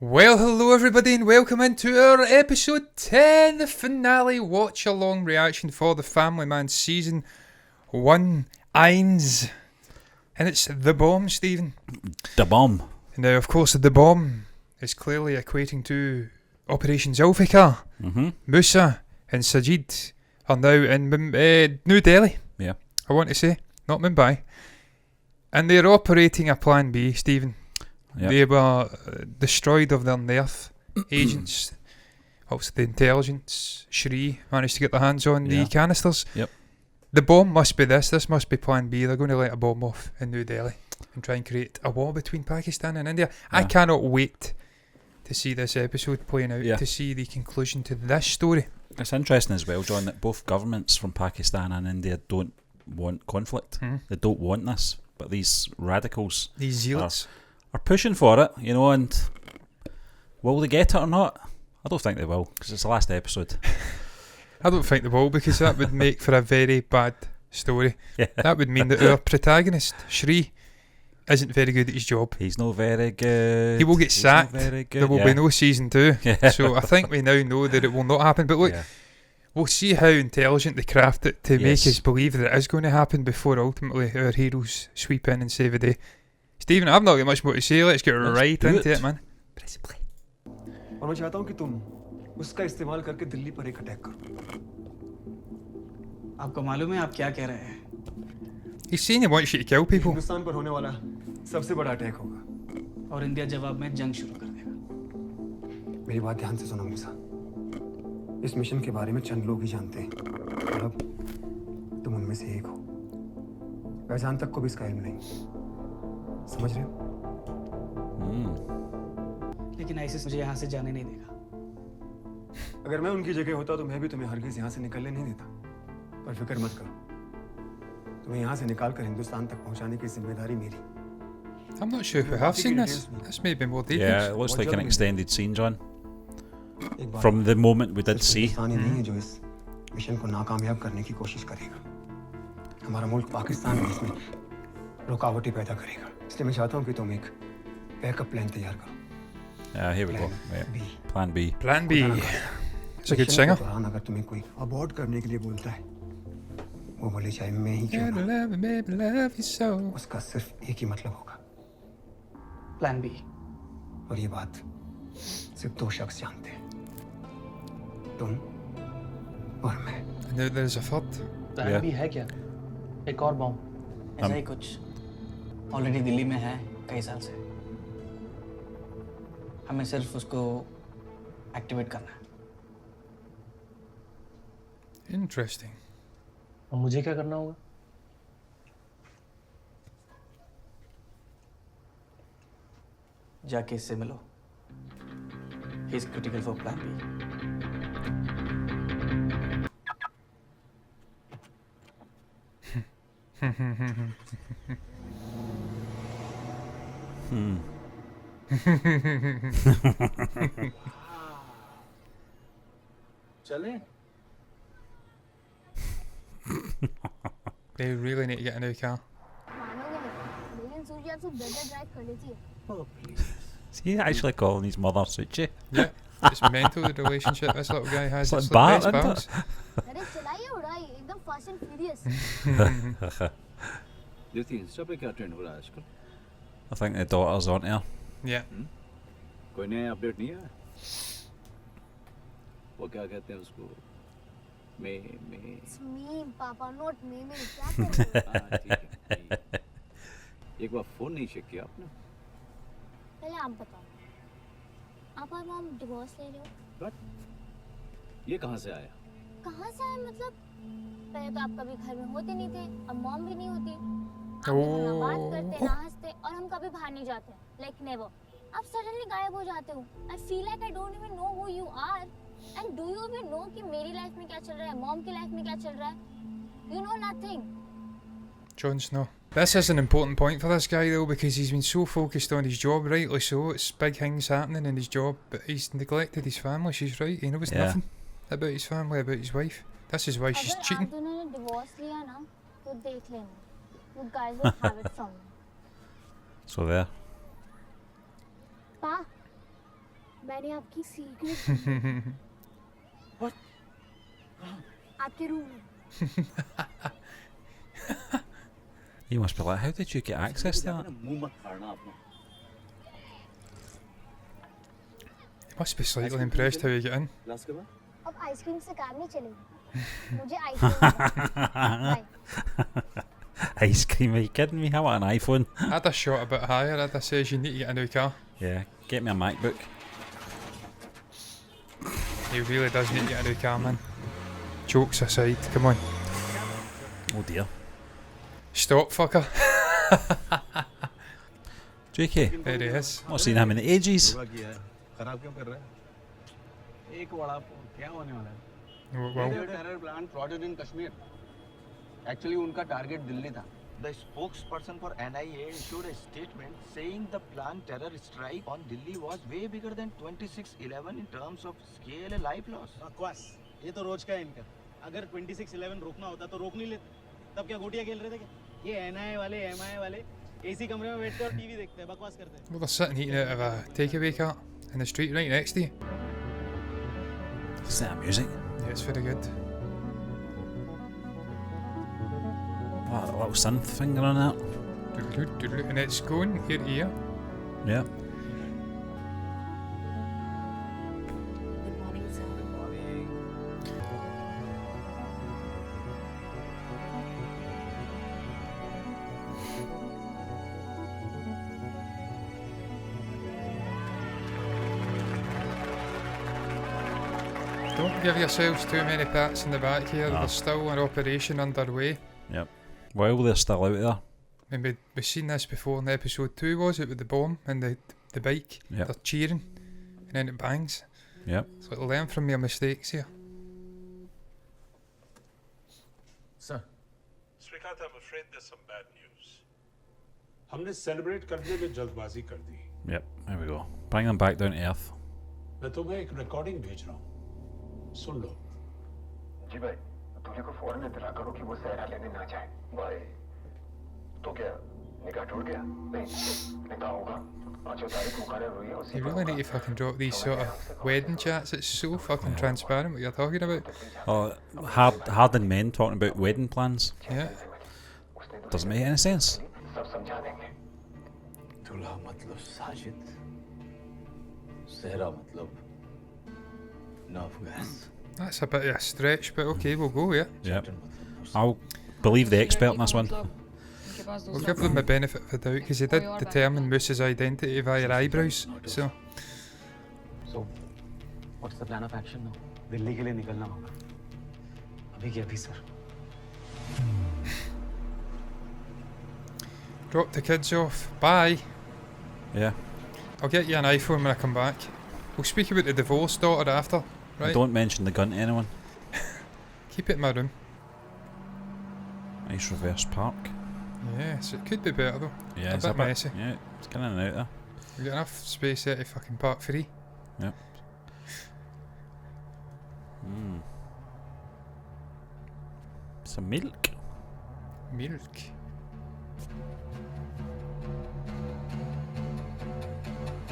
Well, hello everybody and welcome into our episode 10, the finale watch-along reaction for The Family Man Season 1, Eins. And it's The Bomb, Stephen. The Bomb. Now, of course, The Bomb is clearly equating to Operation Zulfikar. Musa and Sajid are now in New Delhi, Yeah. I want to say, not Mumbai. And they're operating a Plan B, Stephen. Yep. They were destroyed of their nerve agents. Also the intelligence. Shri managed to get their hands on the canisters. Yep. The bomb must be this. This must be Plan B. They're going to let a bomb off in New Delhi and try and create a war between Pakistan and India. I cannot wait to see this episode playing out, to see the conclusion to this story. It's interesting as well, John, that both governments from Pakistan and India don't want conflict. They don't want this. But these radicals, these zealots, are pushing for it, you know, and will they get it or not? I don't think they will, because it's the last episode. I don't think they will, because that would make for a very bad story. Yeah. That would mean that our protagonist, Shri, isn't very good at his job. He's not very good. He will get sacked. There will be no season 2. Yeah. So I think we now know that it will not happen. But look, we'll see how intelligent they craft it to make us believe that it is going to happen before ultimately our heroes sweep in and save the day. Stephen, I've not got much more to say. Let's get right into it, man. Press play. और मैं चाहता हूँ कि तुम उसका इस्तेमाल करके दिल्ली पर एक अटैक करो। आपको मालूम है आप क्या कह रहे हैं? He's saying he wants you to kill people. Hindustan पर होने वाला सबसे बड़ा अटैक होगा। और इंडिया जवाब में जंग शुरू कर देगा। मेरी बात ध्यान से सुनो मूसा। इस मिशन के बारे में चंद लोग ही जानते हैं। और अब तुम उनमें से एक हो। पहचान तक को भी इसका इल्म नहीं। समझ रहे हो? लेकिन आईसीस मुझे यहाँ से जाने नहीं देगा। अगर मैं उनकी जगह होता तो मैं भी तुम्हें हरगिज़ यहाँ से निकलने नहीं देता। पर फिक्र मत करो। तुम्हें यहाँ से निकालकर हिंदुस्तान तक पहुँचाने की जिम्मेदारी मेरी। I'm not sure if we have seen this. This may be more details. Yeah, it looks like an extended scene, John. From the moment we did see. हिंदुस्तानी नहीं है जो इस मिशन को नाकामयाब करने की कोशिश करेगा। हमारा मुल्क पाकिस्तान में इसमें रुकावटें पैदा करेगा। इसलिए मैं चाहता हूँ कि तुम एक बैकअप प्लान तैयार करो। Yeah, here we go. Plan B. Plan B. It's a good singer. अगर तुम्हें कोई अबॉर्ट करने के लिए बोलता है, वो बोले चाहे मैं ही क्यों ना, उसका सिर्फ एक ही मतलब होगा। Plan B. और ये बात सिर्फ 2 शख्स जानते हैं, तुम और मैं। And there's a third. Plan B है क्या? एक और बॉम्ब? ऐसा ही कुछ। ऑलरेडी दिल्ली में है कई साल से। हमें सिर्फ उसको एक्टिवेट करना है। Interesting. और मुझे क्या करना होगा? जाके इससे मिलो। He is critical for Plan B. चलें? They really need to get a new car. Oh, is he actually calling his mother Suchi? Yeah, it's mental, the relationship this little guy has. It's It's like like Bart, best pals. Do you think सब पे क्या trend हो रहा है आजकल? I think the daughter's on here. Yeah. कोई नया update नहीं है? वो क्या कहते हैं उसको? It's me, Papa, not me. क्या कर रहे हो? ठीक है। एक बार फोन नहीं चेक किया आपने? पहले आप बताओ। आप और मॉम डिवोर्स ले रहे हो? बट ये कहाँ से आया? कहाँ से आया मतलब? पहले तो आप कभी घर में होते नहीं थे, अब मॉम भी नहीं होती। आप ना बात करते, ना हंसते, और हम कभी बाहर नहीं जाते, like never. आप सडनली गायब हो जाते हो। I feel like I don't even know who you are. And do you even know कि मेरी लाइफ में क्या चल रहा है, मॉम की लाइफ में क्या चल रहा है? You know nothing. Jon Snow. This is an important point for this guy though, because he's been so focused on his job, rightly so. It's big things happening in his job, but he's neglected his family. She's right. He knows nothing about his family, about his wife. This is why she's cheating. अगर आप दोनों ने divorce लिया ना, तो देख लेना. You guys will have it from me. So there. Pa, मैंने आपकी सीक्रेट आपके रूम में You must be like, how did you get access to that? मुंह मत फाड़ना अपना. He must be slightly impressed how you get in. Glass के बाद. अब आइसक्रीम से काम नहीं चलेगी मुझे ice cream Ice cream, are you kidding me? I want an iPhone. I'd have shot a bit higher. I'd have said you need to get a new car. Yeah, get me a MacBook. He really does need to get a new car, man. Jokes aside, come on. Oh dear. Stop, fucker. JK, There he is. not seen him in ages. खराब क्यों कर रहा है? एक वड़ा क्या होने वाला है? Well, टेरर प्लान प्लॉटेड इन कश्मीर. एक्चुअली उनका टारगेट दिल्ली था. The spokesperson for NIA issued a statement saying the planned terror strike on Delhi was way bigger than 26/11 in terms of scale and life loss. बकवास. ये तो रोज का है इनका. अगर 26/11 रोकना होता तो रोक नहीं लेते. तब क्या गोटियां खेल रहे थे क्या? ये NIA वाले MIA वाले एसी कमरे में बैठते और टीवी देखते हैं, बकवास करते हैं. well, they're sitting eating out of a takeaway cart in the street right next to you. Is that music? Yeah, it's very good. Oh, a little synth finger on that. Doodle-doo, doodle-doo, and it's going ear to ear. Yeah. Good morning sir Don't give yourselves too many pats in the back here. No. There's still an operation underway. Yep. Well, they're still out there. I mean, we've seen this before in episode 2, was it, with the bomb and the bike? Yep. They're cheering, and then it bangs. Yep. So learn from your mistakes here. Sir, Srikanth, I'm afraid there's some bad news. हमने celebrate करने में जल्दबाजी कर दी. Yep. There we go. Bring them back down to earth. मैं तुम्हें एक recording भेज रहा हूँ. सुन लो. जी भाई तुझे को फौरन इतला करो कि वो सहरा लेने ना जाए. भाई तो क्या निकाह टूट गया? नहीं निकाह होगा. 5 तारीख मुकारे हुई है उसी You really need to fucking drop these sort of wedding chats. It's so fucking transparent what you're talking about. Oh, hardened men talking about wedding plans. Yeah. Doesn't make any sense. सब समझा देंगे. दूल्हा मतलब साजिद. सहरा मतलब enough gas. That's a bit of a stretch, but okay, we'll go, yeah. Yep. I'll believe the expert in this one. We'll give them the benefit of the doubt, because he did determine Moose's identity via eyebrows, so... So, what's the plan of action now? Delhi के लिए निकलना होगा. अभी के अभी sir. Drop the kids off. Bye. Yeah. I'll get you an iPhone when I come back. We'll speak about the divorce daughter after, right? Don't mention the gun to anyone. Keep it in my room. Nice reverse park. Yes, it could be better though. Yeah, a bit messy. Yeah, it's kind of in and out there. We've got enough space there to fucking park free. Yep. Some milk. Milk.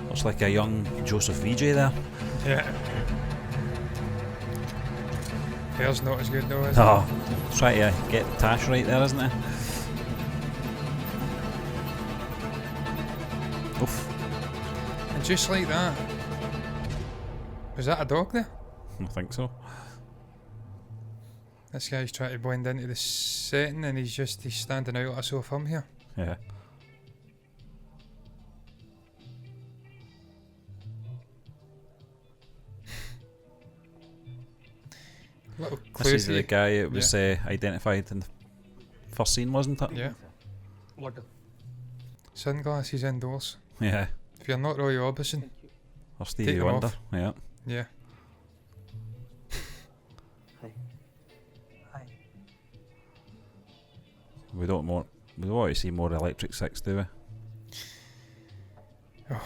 Looks like a young Joseph VJ there. Yeah. Hair's not as good though, is Oh, try to get the tash right there, isn't it? Oof. it? And just like that. Was that a dog there? I think so. This guy's trying to blend into the setting and he's standing out like a sore thumb here. Yeah. Little This clue is to the you. guy that was identified in the first scene, wasn't it? Yeah. What? Sunglasses indoors. Yeah. If you're not Roy Orbison, Or Take Stevie them Wonder. off. Yeah. yeah. Hi. We don't want to see more Electric Six, do we? Well,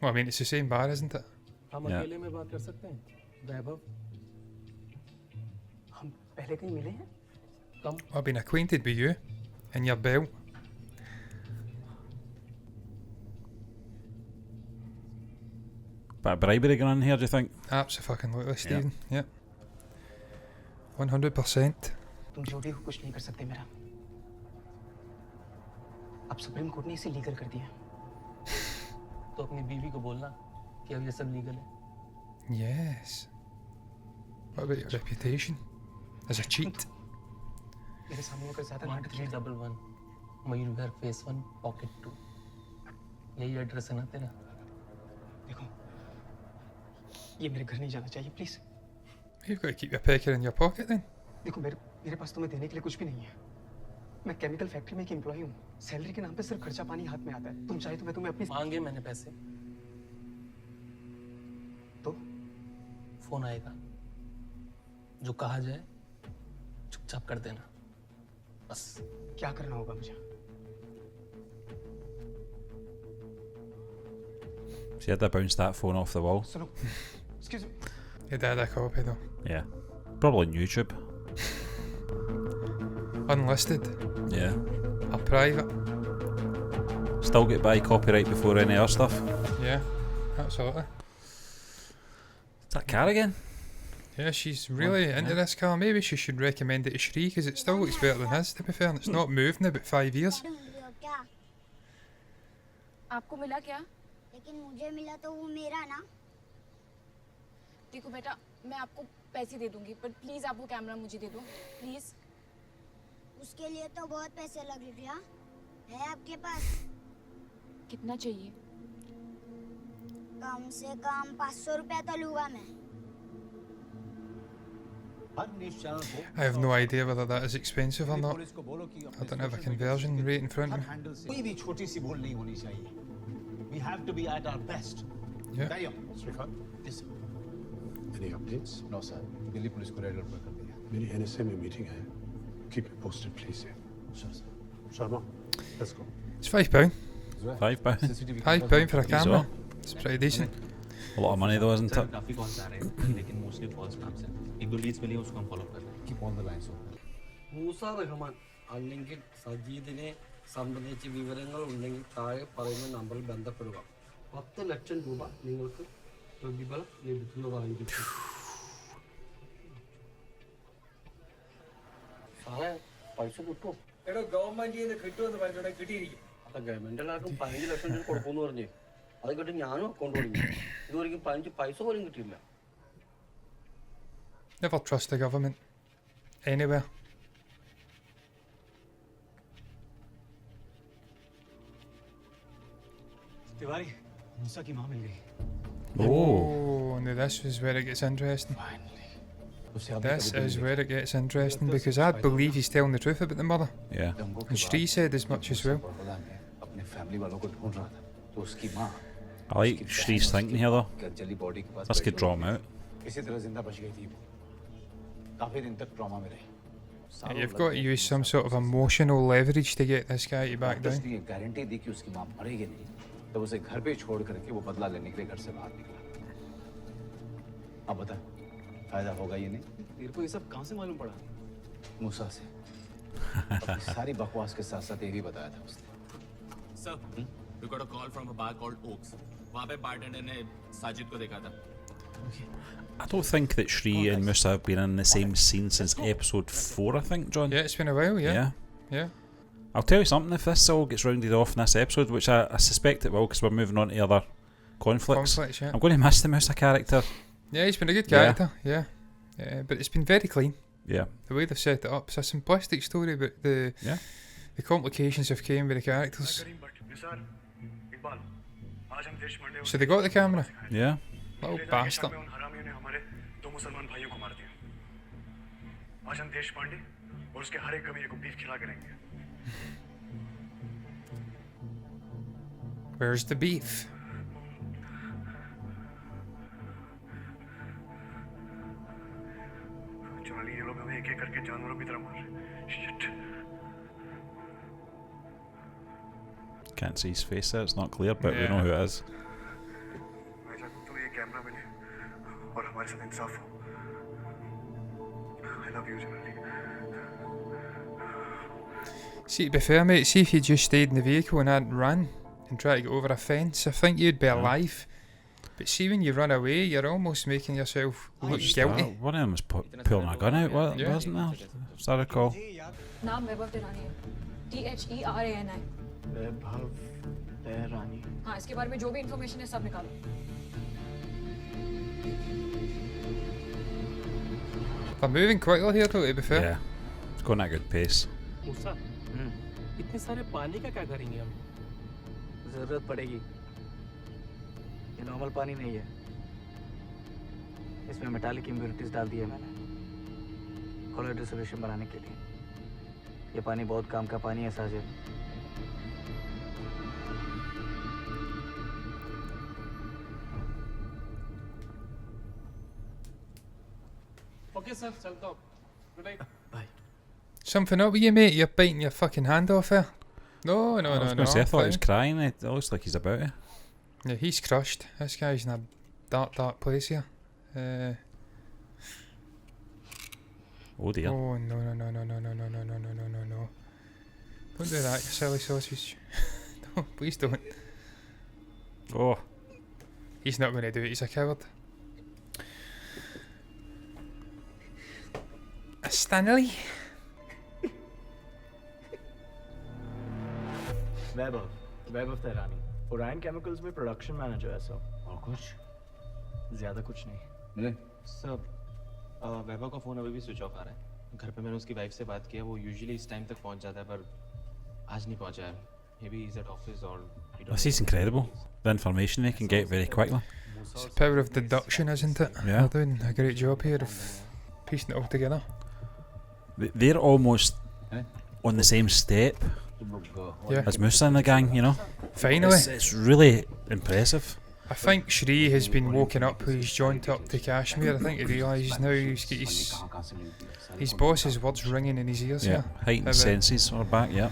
I mean, it's the same bar, isn't it? हम Yeah. अकेले में बात कर सकते हैं. वैभव. हम पहले कहीं मिले हैं? कम. I've been acquainted with you and your belt. Bit of bribery going on here, do you think? Absolutely, Stephen. Yep. 100%. तुम छोटी हो, कुछ नहीं कर सकते मेरा। अब सुप्रीम कोर्ट ने इसे लीगल कर दिया। तो अपनी बीवी को बोलना कि अब ये सब लीगल है। Yes. What about your reputation as a cheat? मेरे सामने अगर ज़्यादा नाटक 1311 मयूरघर फेस 1 पॉकेट 2 यही एड्रेस है ना तेरा? देखो, ये मेरे घर नहीं जाना चाहिए, please. You've got to keep your pecker in your pocket then. देखो, मेरे पास तुम्हें देने के लिए कुछ भी नहीं है। मैं केमिकल फैक्ट्री में एक एम्प्लॉय हूँ। सैलरी के नाम पे सिर्फ खर्चा पानी हाथ में आता है। तुम चाहे तो मैं तुम्हें अपनी मांगे मैंने पैसे तो फोन आएगा, जो कहा जाए चुपचाप कर देना। बस क्या करना होगा मुझे? So you had to bounce that phone off the wall. सुनो, excuse me. Your dad a copy though. Yeah. Probably on YouTube. Unlisted. Yeah. Or private. Still get by copyright before any other stuff. Yeah, absolutely. Is that car again? Yeah, she's really into this car. Maybe she should recommend it to Shri because it still looks better than his, to be fair. And it's not moved in about 5 years. आपको मिला क्या? लेकिन मुझे मिला तो वो मेरा ना। देखो बेटा, मैं आपको पैसे दे दूंगी, पर प्लीज आप वो कैमरा मुझे दे दो, प्लीज। उसके लिए तो बहुत पैसे लगेंगे। हाँ, है आपके पास? कितना चाहिए? कम से कम 500 रुपया तो लूँगा मैं। I have no idea whether that is expensive or not. I don't have a conversion rate in front of me. कोई भी छोटी सी भूल नहीं होनी चाहिए. We have to be at our best. Yeah. Carry on. Srikant. Yes, sir. Any updates? No, sir. Delhi police को red पर कर दिया. मेरी NSA में मीटिंग है. Keep me posted, please. Sure, sir. Sharma, let's go. It's £5. £5. £5 for a camera. It's pretty decent. A lot of money though, isn't it? काफी calls आ रहे हैं, लेकिन मोस्टली फॉल्स स्पैम्स हैं। एक दो लीड्स मिली, उसको हम फॉलो कर रहे हैं। Keep all the lines open. Musa Rahman അല്ലെങ്കിൽ സജീദിനെ സംബന്ധിച്ച് വിവരങ്ങൾ ഉണ്ടെങ്കിൽ താഴെ പറയുന്ന നമ്പറിൽ ബന്ധപ്പെടുക. 10 ലക്ഷം രൂപ നിങ്ങൾക്ക് പ്രതിഫലം ലഭിക്കുന്നതായിരിക്കും. സാറേ, പൈസ കിട്ടുമോ? എടോ, ഗവൺമെന്റിൽ നിന്ന് കിട്ടുമെന്ന് പറഞ്ഞിട്ടുണ്ടെങ്കിൽ കിട്ടിയിരിക്കും. അല്ല, ഗവൺമെന്റ് എല്ലാവർക്കും 15 ലക്ഷം രൂപ കൊടുക്കുമെന്ന് പറഞ്ഞേ. അത് കിട്ടി ഞാനും അക്കൗണ്ട് തുടങ്ങി. ഇതുവരെയും 15 പൈസ പോലും കിട്ടിയില്ല. Never trust the government. Anywhere. Tiwari, मूसा की माँ मिल गई. Oh, now this is where it gets interesting. This is where it gets interesting because I believe he's telling the truth about the mother. Yeah. And Shri said as much as well. अपने family वालों को ढूंढ रहा था, तो उसकी माँ. I like Shri's thinking here though. जली बॉडी के पास. This could draw him out. इसी तरह जिंदा बच गई थी वो. काफी दिन तक ट्रॉमा में रही. Yeah, you've got to use some sort of emotional leverage to get this guy to back down. उसने गारंटी दी कि उसकी माँ मरेगी नहीं. तब उसे घर पे छोड़ करके वो बदला लेने के लिए घर से बाहर निकला. अब बता, फायदा होगा ये नहीं? तेरे को ये सब कहाँ से मालूम पड़ा? मूसा से. अपनी सारी बकवास के साथ साथ ये भी बताया था उसने. Sir, we got a call from a bar called Oaks. वहाँ पे bartender ने साजिद को देखा था. I don't think that Shri and Musa have been in the same scene since episode 4, I think, John. Yeah, it's been a while, yeah. Yeah. I'll tell you something, if this all gets rounded off in this episode, which I suspect it will because we're moving on to other conflicts, Yeah. I'm going to miss the Musa character. Yeah, he's been a good character, yeah. But it's been very clean. Yeah. The way they've set it up. It's a simplistic story, but the complications have came with the characters. So they got the camera? Yeah. Little bastard. मुसलमान भाइयों को मार दिया. आज हम देश पांडे और उसके हर एक कमीने को बीफ खिला के रहेंगे. Where's the beef? चुनाली ये लोग हमें एक-एक करके जानवरों की तरह मार रहे हैं. Shit. Can't see his face there, it's not clear, but we know who it is. मैं चाहता हूँ तुम्हें ये कैमरा मिले और हमारे साथ इंसाफ हो. I love you, Janali. See, to be fair, mate, see if you just stayed in the vehicle and hadn't run and tried to get over a fence, I think you'd be alive. But see, when you run away, you're almost making yourself look guilty. One of them was pulling a gun out, wasn't there? Does that recall? नाम वैभव तिरानी है, THERANI. वैभव तिरानी. हाँ, इसके बारे में जो भी information है सब निकालो. They're moving quickly here, though, to be fair. Yeah, it's going at a good pace. मूसा, इतने सारे पानी का क्या करेंगे हम? जरूरत पड़ेगी. ये नॉर्मल पानी नहीं है. इसमें मेटालिक इम्प्योरिटीज डाल दी है मैंने. कोलोइडल सॉल्यूशन बनाने के लिए. ये पानी बहुत काम का पानी है साजिद. Okay, sir. चलता हूँ. Good night. Bye. Something up with you, mate? You're biting your fucking hand off here. No. I was going to say, I thought he was crying. It looks like he's about it. Yeah, he's crushed. This guy's in a dark place here. Oh dear. Oh, no. Don't do that, you silly sausage. No, please don't. Oh. He's not going to do it, he's a coward. Stanley? Vaibhav Tirani. Orion Chemicals में production manager है sir. और कुछ? ज़्यादा कुछ नहीं. Sir, वैभव का phone अभी भी स्विच ऑफ आ रहा है. घर पे मैंने उसकी वाइफ से बात किया. वो यूजुअली इस टाइम तक पहुंच जाता है, पर आज नहीं पहुंचा है. Maybe he's at office or... This is incredible. The information they can get very quickly. It's the power of deduction, isn't it? Yeah. They're doing a great job here of piecing it all together. They're almost on the same step as Musa and the gang, you know. Finally. It's really impressive. I think Shri has been woken up with his jaunt up to Kashmir. I think he realises now he's got his boss's words ringing in his ears here. Heightened senses are back, yeah.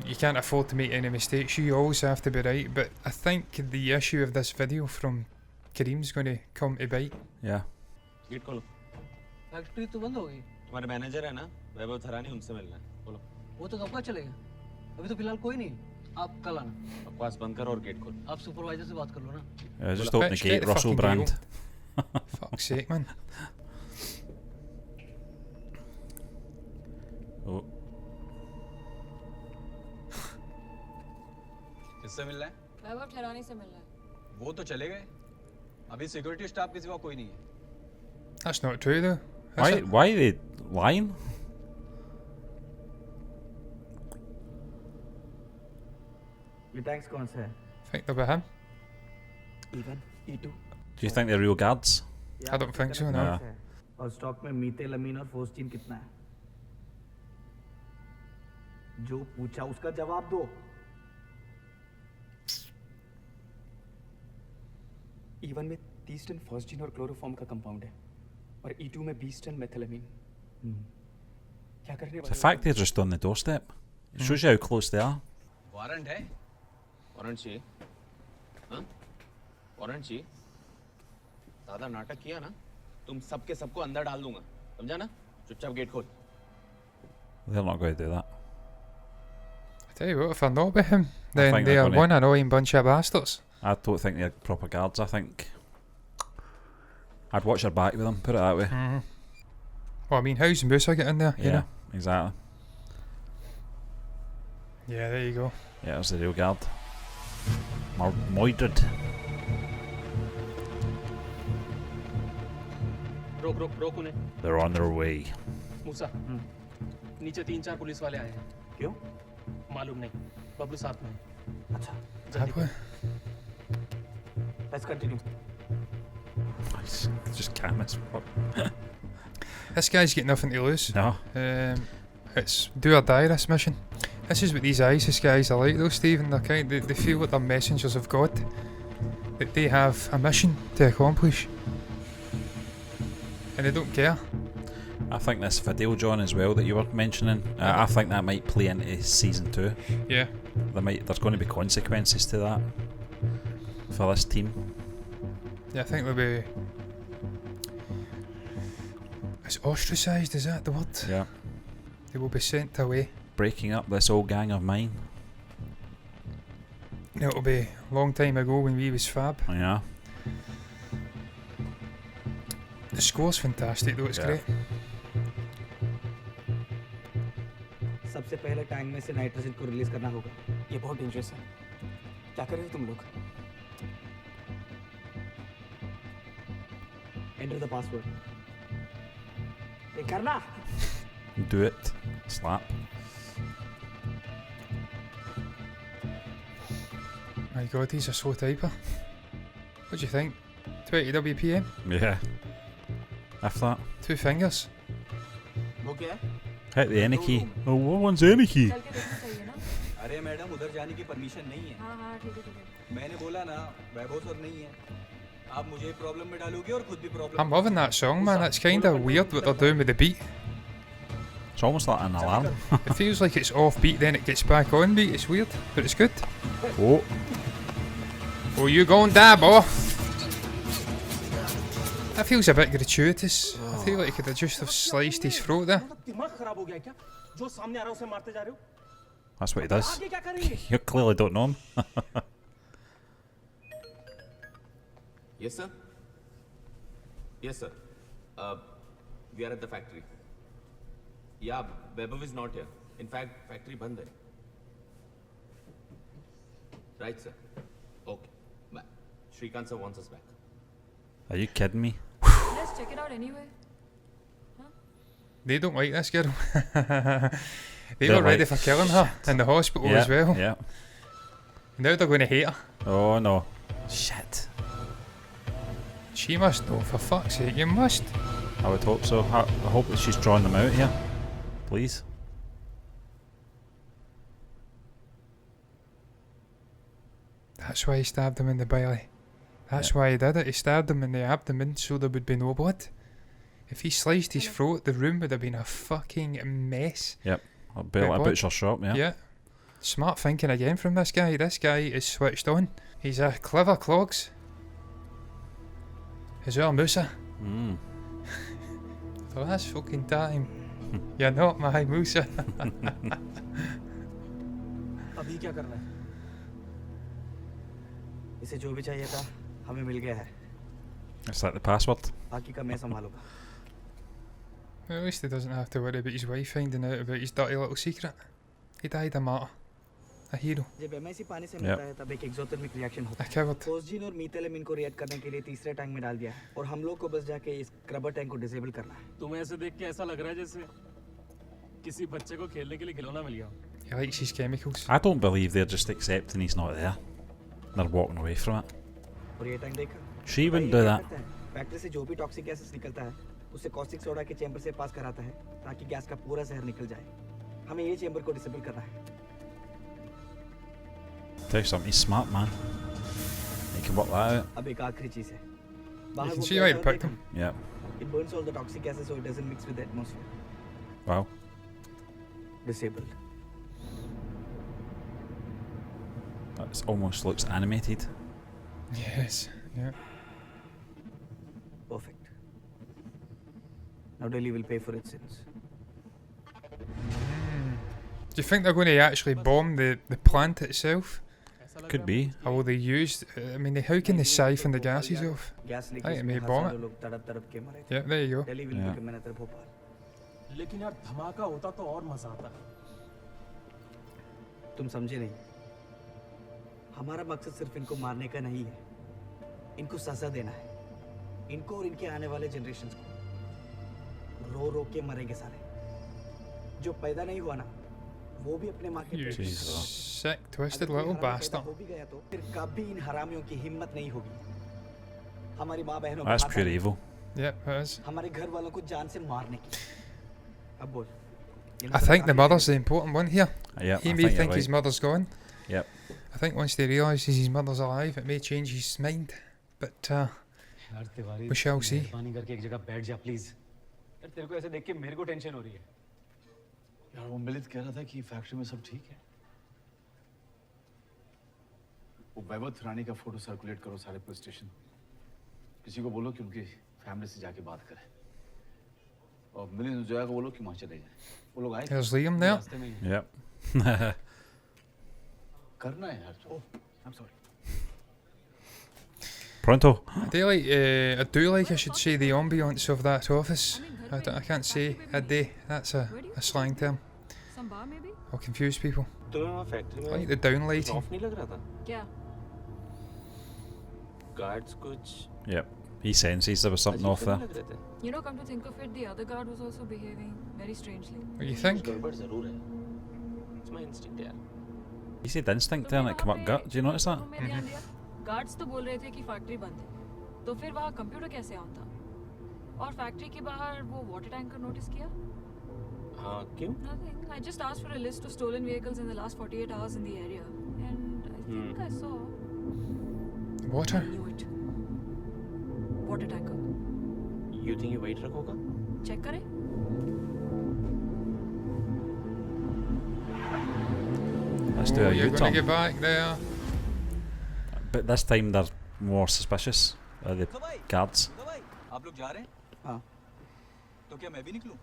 You can't afford to make any mistakes. You always have to be right. But I think the issue of this video from Kareem's going to come to bite. Yeah. Gate खोलो. Factory तो बंद हो गई. तुम्हारे manager है ना, वैभव तिरानी, उनसे मिलना है. बोलो. वो तो कब का चलेगा? अभी तो फिलहाल कोई नहीं. आप कल आना. बकवास बंद कर और गेट खोल. आप सुपरवाइजर से बात कर लो ना. Yeah, just open the gate, Russell Brand. Fuck's sake, man. Oh. किससे मिलना है? वैभव तिरानी से मिलना है. वो तो चले गए. अभी सिक्योरिटी स्टाफ के सिवा कोई नहीं है. That's not true though. Why are they lying? ये टैक्स कौन सा है? Think they'll be him. E1, E2. Do you think they're real guards? I don't think so, no. और स्टॉक में मीथेल अमीन और फोस्टीन कितना है? जो पूछा उसका जवाब दो. E1 में 30 टन फॉस्जीन और क्लोरोफॉर्म का कंपाउंड है और E2 में 20 टन मेथिलामीन. क्या करने वाले? The fact they're just on the doorstep shows you how close they are. Warrant है? वारंट चाहिए? हाँ? वारंट चाहिए? ज्यादा नाटक किया ना, तुम सबके सबको अंदर डाल दूंगा. समझा ना? चुपचाप गेट खोल. They're not going to do that. I tell you what, if they're not with him, then they are one annoying bunch of bastards. I don't think they're proper guards. I think I'd watch your back with them, put it that way. Well, I mean, how's Musa get in there? Yeah, you know? exactly. Yeah, there you go. Yeah, that's the real guard. Moidred. रोक उन्हें. They're on their way. मूसा, नीचे 3-4 police वाले आए हैं. क्यों? मालूम नहीं. बबलू साथ में. अच्छा. Jolly. Let's continue. Just cameras. This guy's got nothing to lose. No. It's do or die, this mission. This is what these ISIS guys are like though, Stephen. They feel like they're messengers of God. That they have a mission to accomplish. And they don't care. I think this video, John, as well, that you were mentioning, I think that might play into season 2. Yeah. There's going to be consequences to that for this team. Yeah, I think they'll be... It's ostracised, is that the word? Yeah. They will be sent away. Breaking up this old gang of mine. It'll be a long time ago when we was fab. Yeah. The score's fantastic though, it's great. सबसे पहले tank में से nitrogen को release करना होगा। ये बहुत dangerous है। क्या कर रहे हो तुम लोग? Enter the password. ये करना। Do it. Slap. My god, he's a slow typer. What do you think? 20 WPM? Yeah. If that. 2 fingers. वो क्या है? Hit the any key. Oh, what one's any key? अरे मैडम उधर जाने की permission नहीं है। हाँ ठीक है। मैंने बोला ना वैभव सर नहीं है। आप मुझे प्रॉब्लम में डालोगे और खुद भी problem. I'm loving that song, man. It's kind of weird what they're doing with the beat. It's almost like an alarm. It feels like it's off beat, then it gets back on beat. It's weird, but it's good. Oh. Oh, you going die, boy? That feels a bit gratuitous. I feel like he could have just have sliced his throat there. That's what he does. You clearly don't know him. Yes, sir. Yes, sir. We are at the factory. Yeah, Vaibhav is not here. In fact, factory band hai. Right, sir. Okay. Bye. Shrikant sir wants us back. Are you kidding me? Let's check it out anyway. They don't like this girl. They were ready for killing her in the hospital as well. Yeah. Now they're going to hate her. Oh no. Shit. She must know, for fuck's sake, you must. I would hope so. I hope that she's drawing them out here. Please. That's why he stabbed him in the belly. That's why he did it. He stabbed him in the abdomen so there would be no blood. If he sliced his throat, the room would have been a fucking mess. Yep. I'll be like a butcher shop, yeah. Yeah. Smart thinking again from this guy. This guy is switched on. He's a clever clogs. As well, Musa. For this fucking time. You're not my Musa. अभी क्या करना है? इसे जो भी चाहिए था हमें मिल गया है। It's like the password. बाकी का मैं संभालूंगा। Well, at least he doesn't have to worry about his wife finding out about his dirty little secret. He died a martyr. A hero. जब MIC पानी से मिलता है तब एक एक्सोथर्मिक रिएक्शन होता है। फोस्जीन और मीथेलेमिन को रिएक्ट करने के लिए तीसरे टैंक में डाल दिया है और हम लोग को बस जाके इस स्क्रबर टैंक को डिसेबल करना है। तुम्हें ऐसे देख के ऐसा लग रहा है जैसे किसी बच्चे को खेलने के लिए खिलौना मिल गया। He likes his chemicals. I don't believe they're just accepting he's not there. They're walking away from it. और ये टैंक देखा? She wouldn't do that. Factory से जो भी टॉक्सिक गैसेस निकलता है उसे कॉस्टिक सोडा के चैम्बर से पास कराता है ताकि गैस का पूरा जहर निकल जाए। हमें ये चैम्बर को डिसेबल करना है। Tell you something, he's smart, man. He can work that out. अब एक आखिरी चीज है। You can see why they picked him. Yeah. It burns all the toxic gases so it doesn't mix with the atmosphere. Wow. Disabled. That almost looks animated. Yes. Yeah. Perfect. Now Delhi will pay for its sins. Do you think they're going to actually bomb the plant itself? Could be. Or will they use... I mean, how can they siphon the gases off? I think they may bomb it. Yeah, there you go. लेकिन यार धमाका होता तो और मजा आता। तुम समझे नहीं। हमारा मकसद सिर्फ इनको मारने का नहीं है। इनको सजा देना है। इनको और इनके आने वाले जनरेशंस को रो रो के मरेंगे सारे। जो पैदा नहीं हुआ ना, वो भी अपने माँ के You sick, twisted little bastard. हो भी गया तो फिर कभी इन हरामियों की हिम्मत नहीं होगी। हमारी माँ बहनों That's pure evil. Yep, it is. हमारे घर वालों को जान से मारने की। अब बोल। I think the mother's the important one here. Yeah, he I may think think you're his right. mother's gone. Yep. I think once they realises his mother's alive, it may change his mind. But we shall see. पानी करके एक जगह बैठ जा please. यार तेरे को ऐसे देख के मेरे को टेंशन हो रही है। यार वो मिलित कह रहा था कि फैक्ट्री में सब ठीक है। वो वैभव रानी का फोटो सर्कुलेट करो सारे पुलिस स्टेशन। किसी को बोलो कि उनकी फैमिली से जाके बात करें। और मिलित जोया को बोलो कि वहाँ चले जाए। वो लोग आए। There's Liam there. Yep. करना है यार। ओह, I'm sorry. Pronto. I do like, I should say, the ambience of that office. I can't say a day. That's a slang term. I'll confuse people. तुम्हें वहाँ फैक्ट्री में I like the downlighting. Of नहीं लग रहा था क्या? Guards कुछ Yep. He senses there was something off there. You know, come to think of it, the other guard was also behaving very strangely. What do you think? गड़बड़ जरूर है It's my instinct यार He said instinct there and it come up gut. Do you notice that? Guards तो बोल रहे थे कि factory बंद है, तो फिर वहाँ कंप्यूटर कैसे ऑन था? और फैक्ट्री के बाहर वो वाटर टैंकर नोटिस किया? हाँ क्यों? Nothing. I just asked for a list of stolen vehicles in the last 48 hours in the area, and I think I saw. Water. I knew it. Water tanker. You think ये wait रखोगा? Check करें? Let's do a You're gonna U-turn. get back there. But this time they're more suspicious. The guards. आप लोग जा रहे हैं? हाँ. तो क्या मैं भी निकलूं?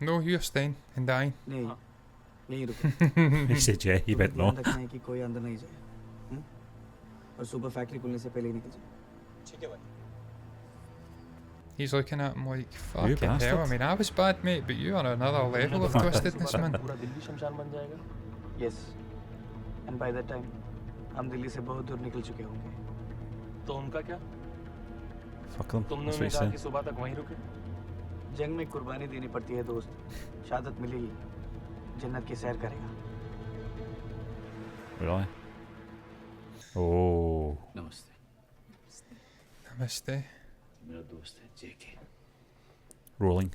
No, you're staying and dying. नहीं, यहीं रुको. He said yeah, he went no. ध्यान रखना है कि कोई अंदर नहीं जाए. और सुबह फैक्ट्री खुलने से पहले ही निकल जाए. ठीक है भाई. He's looking at him like, fucking bastard. hell. I mean, I was bad, mate, but you are another level of twistedness, man. पूरा दिल्ली शमशान बन जाएगा Yes. And by that time, हम दिल्ली से बहुत दूर निकल चुके होंगे. तो उनका क्या? Fuck them. तुमने That's what उन्हें he कहा said. कि सुबह तक वहीं रुके जंग में कुर्बानी देनी पड़ती है दोस्त. शहादत मिलेगी. जन्नत की सैर करेगा. Really? Oh. नमस्ते Namaste. मेरा दोस्त है जेके Rolling.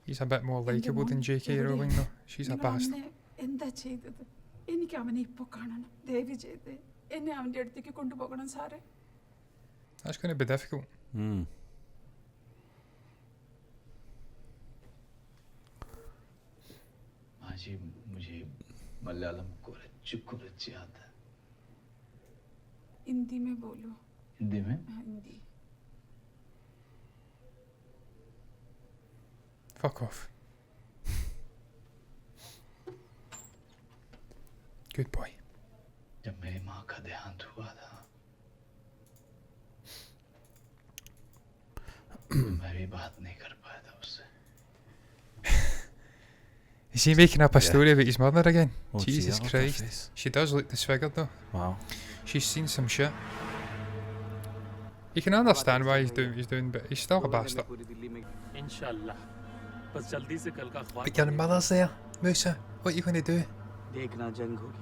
He's a bit more likeable than J.K. Rowling, though. She's a bastard. എന്താ ചെയ്തത്? എനിക്ക് അവനെ ഇപ്പോൾ കാണണം. ദയവ് ചെയ്ത് എന്നെ അവൻ്റെ അടുത്തേക്ക് കൊണ്ടുപോകണം സാറേ. That's going to be difficult. हाँ जी मुझे मलयालम कुछ आता है हिंदी में बोलो. हिंदी में Hindi. Fuck off. Good boy. जब मेरी माँ का देहांत हुआ था मैं भी बात नहीं कर पाया था उससे. Is he making up a story about his mother again? Oh, Jesus gee, Christ. She does look disfigured, though. Wow. She's seen some shit. You can understand why he's doing what he's doing, but he's still a bastard. इंशाल्लाह बस जल्दी से कल का ख्वाब But your mother's there, Musa. What are you going to do? देखना जंग होगी.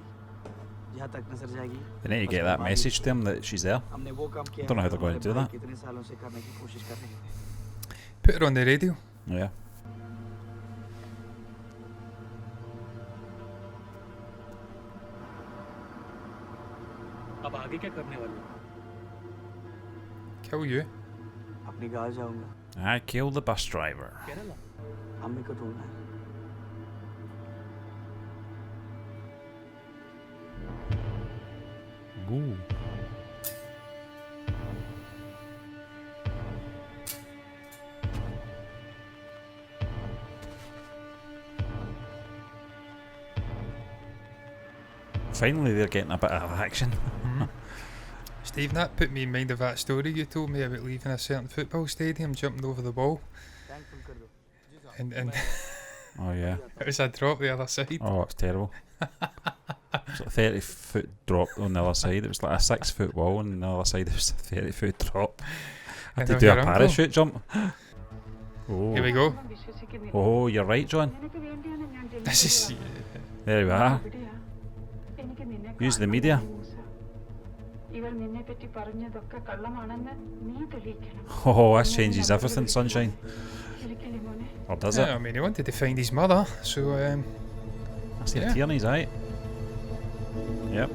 जहाँ तक नजर जाएगी. They need to get that message to him that she's there. हमने वो काम किया. Don't know how they're going to do that. कितने सालों से करने की कोशिश कर रहे थे. Put her on the radio. Yeah. अब आगे क्या करने वाले हो? Kill you. अपनी गाँव जाऊँगा. I killed the bus driver. Kerala अम्मी को ढूंढना है. Ooh. Finally, they're getting a bit of action. Steve, that put me in mind of that story you told me about leaving a certain football stadium, jumping over the ball. And Oh yeah. it was a drop the other side. Oh, it's terrible. It's like a 30-foot drop on the other side. It was like a 6-foot wall, and on the other side it was a 30-foot drop. I had to And do a your uncle? parachute jump. Oh. Here we go. Oh, you're right, John. This is... There we are. Use the media. ഇവർ നിന്നെ പറ്റി പറഞ്ഞതൊക്കെ കള്ളമാണെന്ന് നീ തെളിയിക്കണം. Oh, that changes everything, sunshine. Or does it? Yeah, I mean, he wanted to find his mother, so That's the yeah. Tierney's, right? Yep.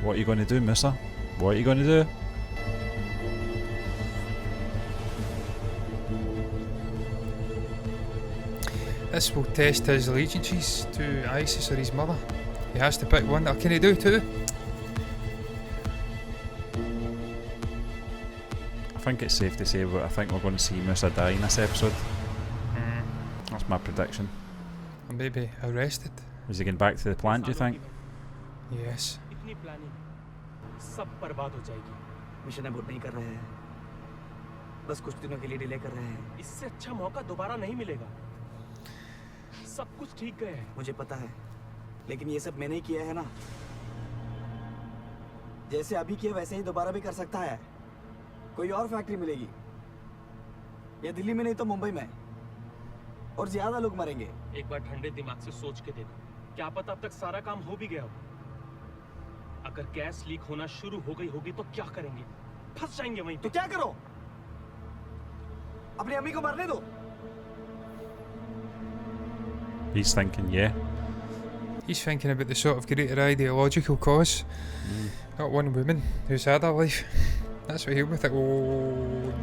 What are you going to do, Musa? What are you going to do? This will test his allegiances to ISIS or his mother. He has to pick one. Can he do two? I think it's safe to say I think we're going to see Musa die in this episode. That's my prediction. Or maybe arrested. Is he going back to the plant, do you think? Yes. इतनी planning सब बर्बाद हो जाएगी। Mission abort नहीं कर रहे हैं, बस कुछ दिनों के लिए डिले कर रहे हैं। इससे अच्छा मौका दोबारा नहीं मिलेगा। सब कुछ ठीक गया है। मुझे पता है, लेकिन ये सब मैंने ही किया है ना। जैसे अभी किया वैसे ही दोबारा भी कर सकता है। कोई और फैक्ट्री मिलेगी, या दिल्ली में नहीं तो मुंबई में, और ज्यादा लोग मरेंगे। एक बार ठंडे दिमाग से सोच के देखो, क्या पता अब तक सारा काम हो भी गया हो। अगर गैस लीक होना शुरू हो गई होगी तो क्या करेंगे? फंस जाएंगे वहीं पे। तो क्या करो? अपनी अम्मी को मरने दो। He's thinking, yeah. He's thinking about the sort of greater ideological cause, not one woman who's had her life. That's what he'll be thinking.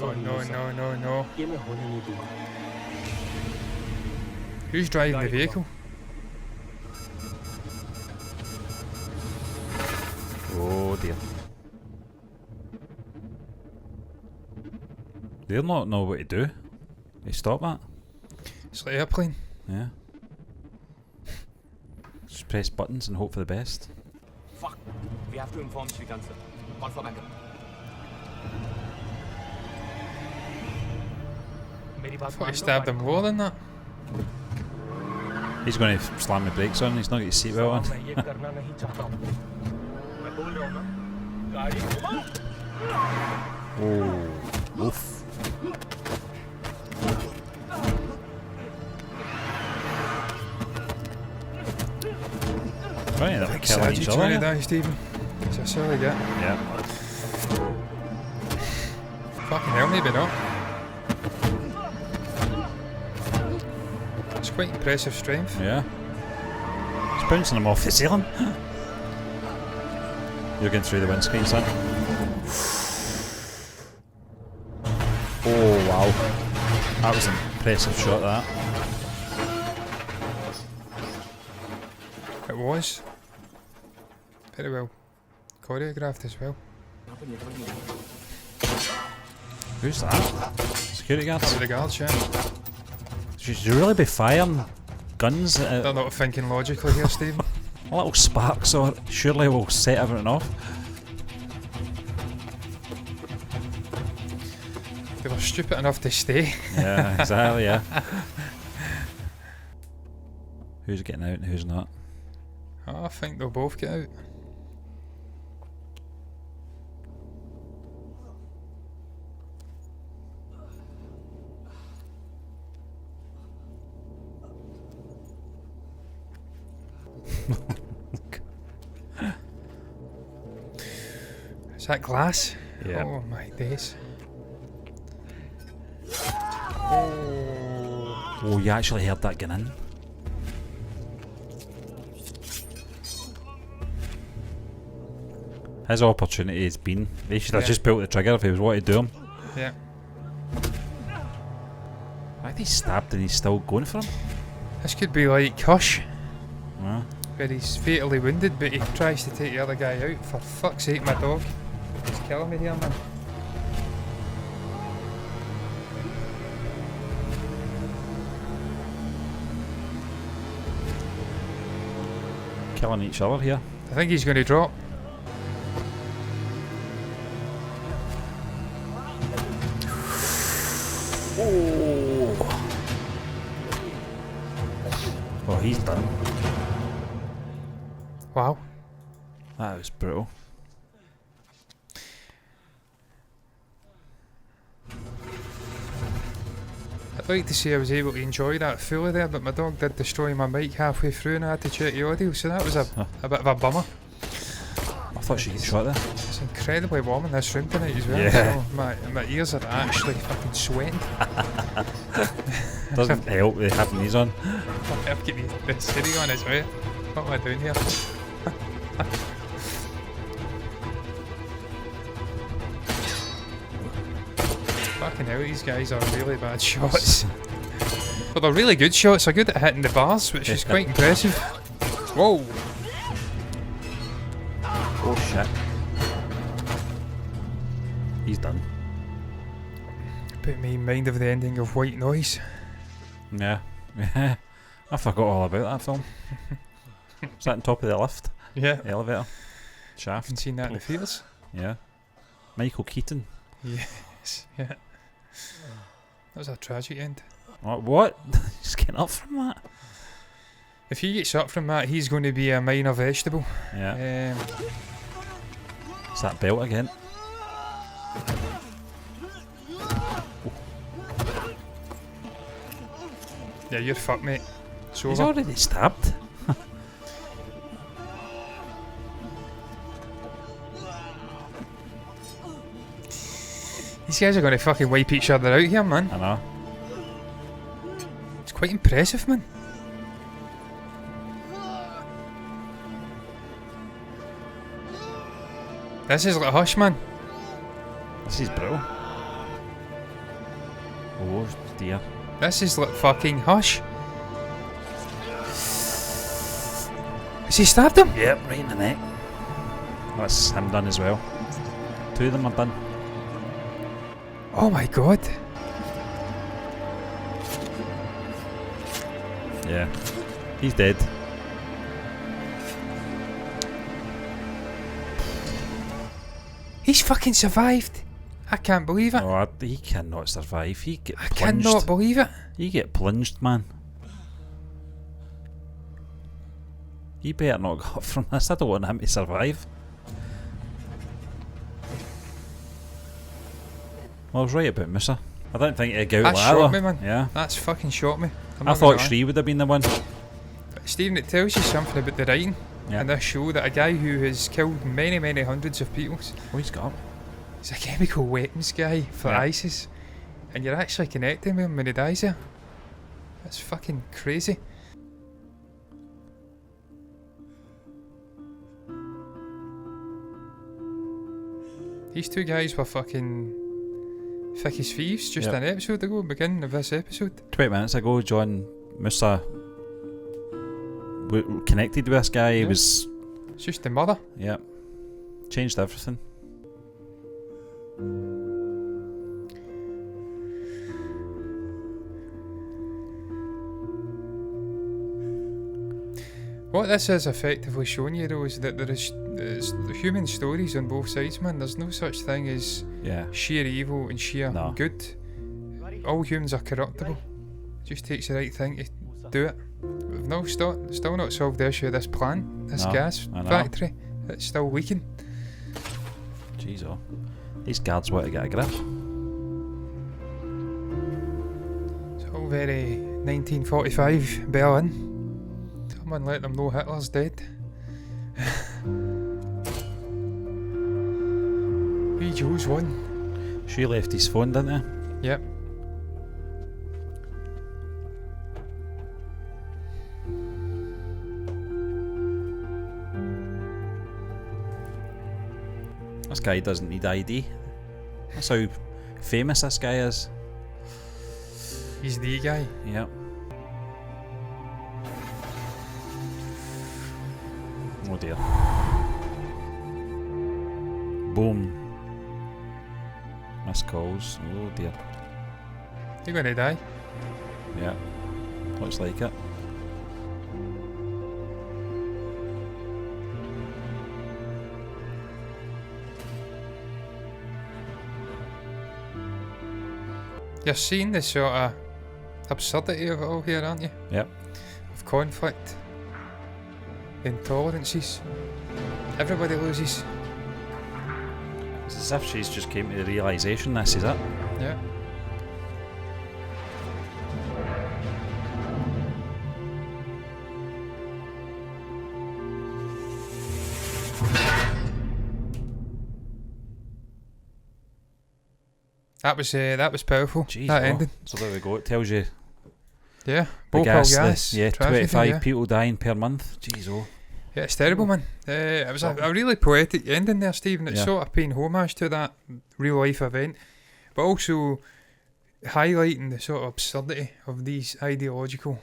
Oh, no. ये मैं होने नहीं दूंगा। Who's driving the vehicle? Oh dear. They'll not know what to do. They stop that. It's like an airplane. Yeah. Just press buttons and hope for the best. Fuck. We have to inform Shrikant sir. Call for backup. मेरी बात I thought he stabbed him more than that. He's going to slam the brakes on. He's not got his seatbelt on. मैं ये करना नहीं चाहता हूँ। मैं बोल रहा हूँ ना, गाड़ी घुमाओ। Oh, oof. Right, they're Big killing each Sajid other. trying to die, Stephen. It's a silly guy. Yeah. Fucking hell, maybe not. It's quite impressive strength. Yeah. He's bouncing him off the ceiling. You're going through the windscreen, son. Oh, wow. That was an impressive shot, that. It was. Very well choreographed as well. Who's that? Security guards? That was the guards, yeah. Should you really be firing guns at They're not thinking logically here, Stephen. a little spark, so surely will set everything off. They were stupid enough to stay. Yeah, exactly, yeah. Who's getting out and who's not? Oh, I think they'll both get out. Is that glass? Yeah. Oh my days. Oh, you actually heard that going in. His opportunity has been. They should have just pulled the trigger if he was wanting to do him. Yeah. Why he stabbed and he's still going for him? This could be like Hush, Yeah. where he's fatally wounded, but he tries to take the other guy out. For fuck's sake, my dog. He's killing me here, man. Killing each other here. I think he's going to drop. Oh, he's done. Wow. That was brutal. I'd like to say I was able to enjoy that fully there, but my dog did destroy my mic halfway through and I had to check the audio, so that was a bit of a bummer. I thought she'd get shot there. It's incredibly warm in this room tonight as well, Yeah. so my ears are actually fucking sweating. Doesn't help with having these on. I've got the city on as well. What am I doing here? Fucking hell, these guys are really bad shots. Well, they're really good shots. They're good at hitting the bars, which is quite impressive. Whoa! Oh shit. He's done. Put me in mind of the ending of White Noise. Yeah. Yeah. I forgot all about that film. Is that on top of the lift? Yeah. Elevator. Shaft. Haven't seen that in the theatres. Yeah. Michael Keaton. Yes, yeah. That was a tragic end. What? He's getting up from that. If he gets up from that, he's going to be a minor vegetable. Yeah. It's that belt again. Yeah, you're fucked, mate. It's He's over. already stabbed. These guys are going to fucking wipe each other out here, man. I know. It's quite impressive, man. This is like Hush, man. This is brutal. Oh dear. This is like fucking Hush. Has he stabbed him? Yep, right in the neck. That's him done as well. Two of them are done. Oh my god. Yeah. He's dead. He's fucking survived. I can't believe it. Oh, he cannot survive. He get I plunged. cannot believe it. You get plunged, man. He better not go up from this. I don't want him to survive. Well, I was right about Musa. I didn't think he'd go out That like shot that. me, man. Yeah. That's fucking shot me. I thought Shree would have been the one. Stephen, it tells you something about the writing Yeah. in this show that a guy who has killed many, many hundreds of people. Oh, he's got. He's a chemical weapons guy for Yeah. ISIS, and you're actually connecting with him when he dies there. That's fucking crazy. These two guys were fucking thick as thieves just Yep. an episode ago, beginning of this episode. 20 minutes ago, John Musa connected with this guy. He was. It's just the mother. Yeah. Changed everything. What this is effectively showing you though is that there's human stories on both sides, man. There's no such thing as Yeah. sheer evil and sheer No. good. All humans are corruptible. It just takes the right thing to do it. We've still not solved the issue of this plant, this No, gas I know. factory. It's still leaking. Jeez, oh. These guards want to get a grip. It's all very 1945 Berlin. Someone let them know Hitler's dead. Wee Joe's won. She left his phone, didn't he? Yep. This guy doesn't need ID. That's how famous this guy is. He's the guy. Yep. Oh dear. Boom. Missed calls. Oh dear. You're gonna die. Yeah. Looks like it. You're seeing the sort of absurdity of it all here, aren't you? Yep. Of conflict, intolerances. Everybody loses. It's as if she's just came to the realisation this is it. Yeah. That was powerful. Jeez, that oh. ending. So there we go. It tells you Yeah. the Bhopal gas. Yeah, tragedy, 25 yeah. people dying per month. Jeez, oh. Yeah, it's terrible, man. It was a really poetic ending there, Stephen. It's Yeah. sort of paying homage to that real life event, but also highlighting the sort of absurdity of these ideological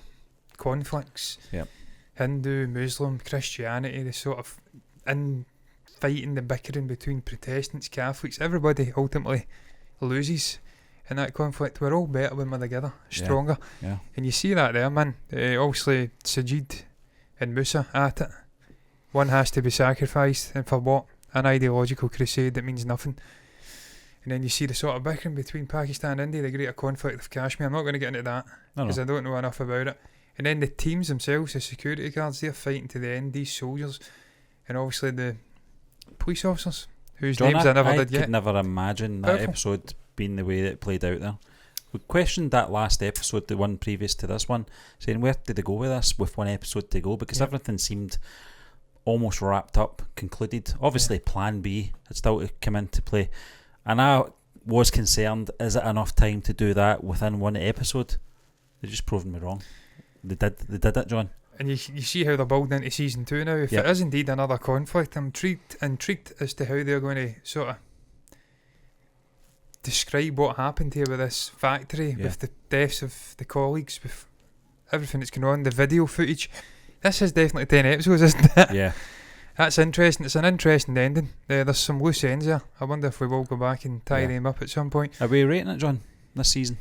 conflicts. Yep. Hindu, Muslim, Christianity, the sort of infighting, the bickering between Protestants, Catholics. Everybody ultimately loses in that conflict. We're all better when we're together, stronger. Yeah. And you see that there, man. Obviously, Sajid and Musa at it. One has to be sacrificed, and for what? An ideological crusade that means nothing. And then you see the sort of bickering between Pakistan and India, the greater conflict of Kashmir. I'm not going to get into that because I don't know enough about it. And then the teams themselves, the security guards, they're fighting to the end, these soldiers. And obviously the police officers, whose names I never did yet. I could never imagine that episode being the way that it played out there. We questioned that last episode, the one previous to this one, saying where did they go with this with one episode to go? Because everything seemed almost wrapped up, concluded. Obviously Plan B had still to come into play. And I was concerned, is it enough time to do that within one episode? They just proven me wrong. They did it, John. And you see how they're building into season 2 now. If it is indeed another conflict, I'm intrigued as to how they're going to sort of describe what happened here with this factory, with the deaths of the colleagues, with everything that's going on, the video footage. This is definitely 10 episodes, isn't it? Yeah. That's interesting. It's an interesting ending. There's some loose ends there. I wonder if we will go back and tie them up at some point. Are we rating it, John, this season?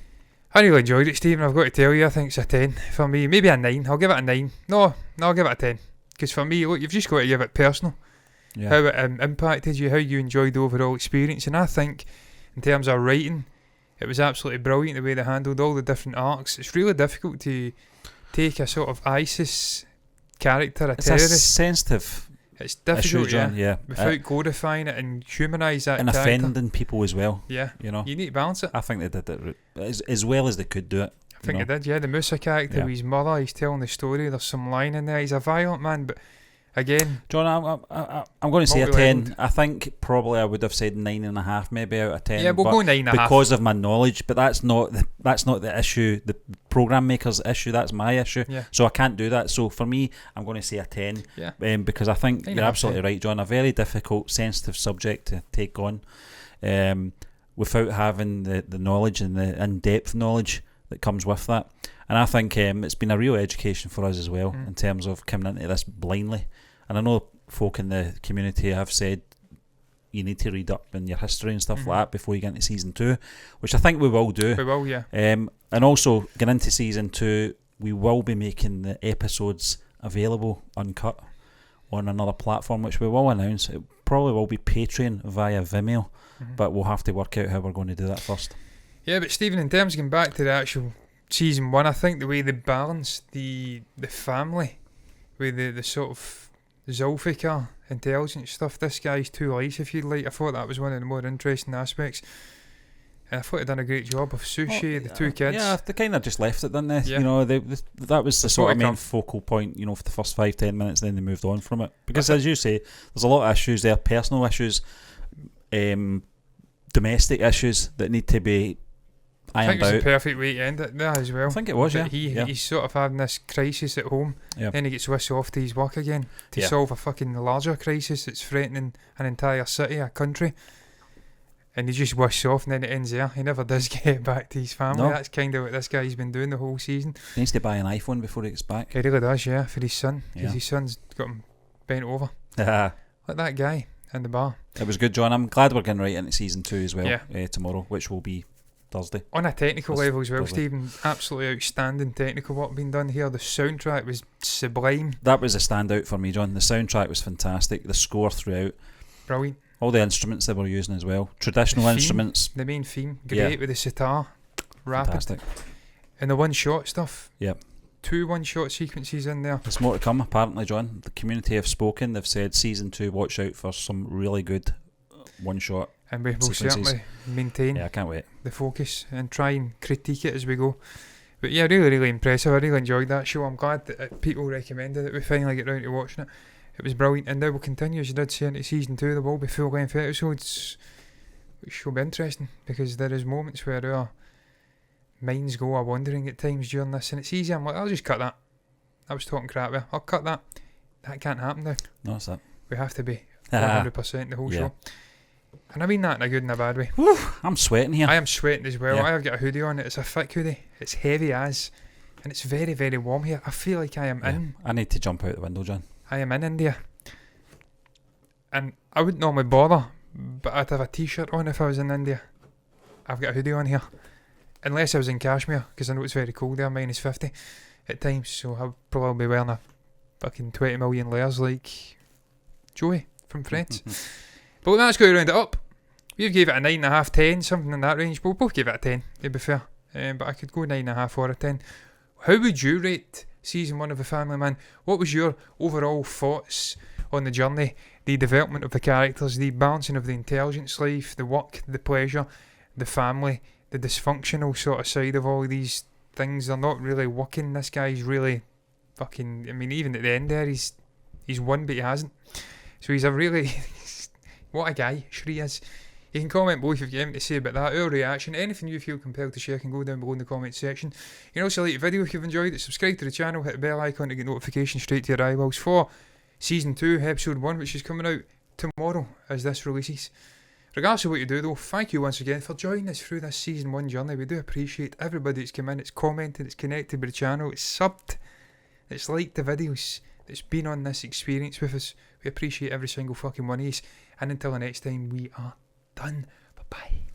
I really enjoyed it, Stephen. I've got to tell you, I think it's a 10 for me. Maybe a 9. I'll give it a 9. No, I'll give it a 10. Because for me, look, you've just got to give it personal. Yeah. How it impacted you, how you enjoyed the overall experience. And I think, in terms of writing, it was absolutely brilliant the way they handled all the different arcs. It's really difficult to take a sort of ISIS character, a terrorist. It's sensitive. It's difficult, issue, John, without glorifying it and humanise that and character. offending people as well. Yeah, you know, you need to balance it. I think they did it as well as they could do it. I think they did. Yeah, the Musa character with his mother, he's telling the story. There's some line in there. He's a violent man, but again, John, I'm going to say a 10. I think probably I would have said 9.5, maybe out of 10. Yeah, we'll go 9.5 because of my knowledge. But that's not the issue. The program maker's issue. That's my issue. Yeah. So I can't do that. So for me, I'm going to say a 10. Yeah. Because I think 9.5, you're absolutely right, John. A very difficult, sensitive subject to take on, without having the knowledge and the in-depth knowledge that comes with that. And I think it's been a real education for us as well in terms of coming into this blindly. And I know folk in the community have said you need to read up in your history and stuff like that before you get into season 2, which I think we will do. We will, yeah. And also, getting into season 2, we will be making the episodes available uncut on another platform, which we will announce. It probably will be Patreon via Vimeo, but we'll have to work out how we're going to do that first. Yeah, but Stephen, in terms of getting back to the actual season 1, I think the way they balanced the family with the sort of Zulfikar intelligence stuff, this guy's two lives, if you'd like, I thought that was one of the more interesting aspects. And I thought they'd done a great job of Sushi, the two kids. Yeah, they kind of just left it, didn't they? Yeah. You know, that was the sort of main focal point, you know, for the first 5-10 minutes, then they moved on from it. Because as you say, there's a lot of issues there, personal issues, domestic issues that need to be I think it was the perfect way to end it there as well. I think it was, yeah. He's sort of having this crisis at home, then he gets whisked off to his work again to solve a fucking larger crisis that's threatening an entire city, a country. And he just whisks off and then it ends there. He never does get back to his family. No. That's kind of what this guy's been doing the whole season. He needs to buy an iPhone before he gets back. He really does, yeah, for his son. Because his son's got him bent over. Like that guy in the bar. It was good, John. I'm glad we're getting right into season 2 as well tomorrow, which will be Thursday. On a technical level as well, Stephen, absolutely outstanding technical work being done here. The soundtrack was sublime. That was a standout for me, John. The soundtrack was fantastic. The score throughout, brilliant. All the instruments they were using as well, traditional instruments. The main theme, great with the sitar, rapid. Fantastic. And the one-shot stuff. Yep. 2 one-shot sequences in there. There's more to come, apparently, John. The community have spoken. They've said season 2, watch out for some really good one-shot. And we will certainly maintain I can't wait. the focus and try and critique it as we go. But yeah, really, really impressive. I really enjoyed that show. I'm glad that people recommended it. We finally get round to watching it. It was brilliant, and now we'll continue, as you did say, into season 2. There will be full-length episodes, which will be interesting, because there is moments where our minds go wandering at times during this, and it's easy. I'm like, I'll just cut that. I was talking crap there. I'll cut that. That can't happen now. No, it's that. We have to be 100% the whole show. And I mean that in a good and a bad way. Woo, I'm sweating here. I am sweating as well. I've got a hoodie on. It's a thick hoodie. It's heavy as, and it's very, very warm here. I feel like I am in. I need to jump out the window, John. I am in India. And I wouldn't normally bother, but I'd have a t-shirt on if I was in India. I've got a hoodie on here. unless I was in Kashmir, because I know it's very cold there, -50 at times, so I'll probably be wearing a fucking 20 million layers like Joey from Friends. But that's going to round it up. We gave it a 9.5, 10, something in that range. But we both gave it a 10, to be fair. But I could go 9.5 or a 10. How would you rate season 1 of The Family Man? What was your overall thoughts on the journey, the development of the characters, the balancing of the intelligence life, the work, the pleasure, the family, the dysfunctional sort of side of all these things? They're not really working. This guy's really fucking, I mean, even at the end there, he's won, but he hasn't. So he's a really, what a guy, sure he is. You can comment below if you've got anything to say about that, our reaction, anything you feel compelled to share can go down below in the comment section. You can also like the video if you've enjoyed it, subscribe to the channel, hit the bell icon to get notifications straight to your eyeballs for Season 2, Episode 1, which is coming out tomorrow as this releases. Regardless of what you do though, thank you once again for joining us through this Season 1 journey. We do appreciate everybody that's come in, it's commented, it's connected with the channel, it's subbed, it's liked the videos, that's been on this experience with us. We appreciate every single fucking one of you. And until the next time, we are done. Bye-bye.